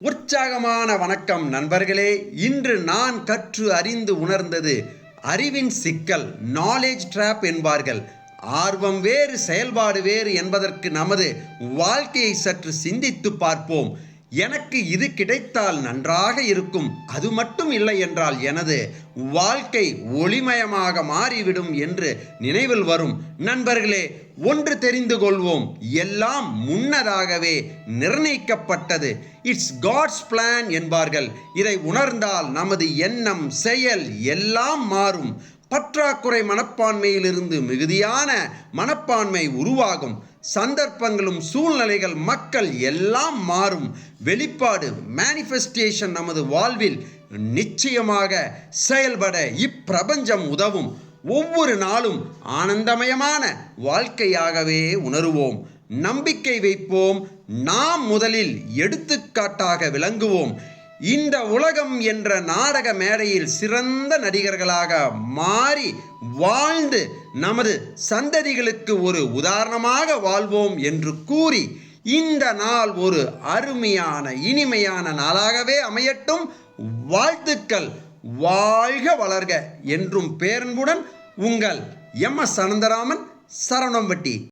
உற்சாகமான வணக்கம் நண்பர்களே. இன்று நான் கற்று அறிந்து உணர்ந்தது அறிவின் சிக்கல், நாலேஜ் ட்ராப் என்பார்கள். ஆர்வம் வேறு செயல்பாடு வேறு என்பதற்கு நமது வாழ்க்கையை சற்று சிந்தித்து பார்ப்போம். எனக்கு இது கிடைத்தால் நன்றாக இருக்கும், அது மட்டும் இல்லை என்றால் எனது வாழ்க்கை ஒளிமயமாக மாறிவிடும் என்று நினைவில் வரும். நண்பர்களே, ஒன்று தெரிந்து கொள்வோம், எல்லாம் முன்னதாகவே நிர்ணயிக்கப்பட்டது. இட்ஸ் காட்ஸ் பிளான் என்பார்கள். இதை உணர்ந்தால் நமது எண்ணம், செயல் எல்லாம் மாறும். பற்றாக்குறை மனப்பான்மையிலிருந்து மிகுதியான மனப்பான்மை உருவாகும். சந்தர்ப்பங்களும் சூழ்நிலைகள், மக்கள் எல்லாம் மாறும். வெளிப்பாடு, மேனிஃபெஸ்டேஷன் நமது வாழ்வில் நிச்சயமாக செயல்பட இப்பிரபஞ்சம் உதவும். ஒவ்வொரு நாளும் ஆனந்தமயமான வாழ்க்கையாகவே உணருவோம். நம்பிக்கை வைப்போம். நாம் முதலில் எடுத்துக்காட்டாக விளங்குவோம். இந்த உலகம் என்ற நாடக மேடையில் சிறந்த நடிகர்களாக மாறி வாழ்ந்து நமது சந்ததிகளுக்கு ஒரு உதாரணமாக வாழ்வோம் என்று கூறி, இந்த நாள் ஒரு அருமையான இனிமையான நாளாகவே அமையட்டும். வாழ்த்துக்கள். வாழ்க வளர்க என்றும் பேரன்புடன் உங்கள் MS அனந்தராமன், சரவணம்பட்டி.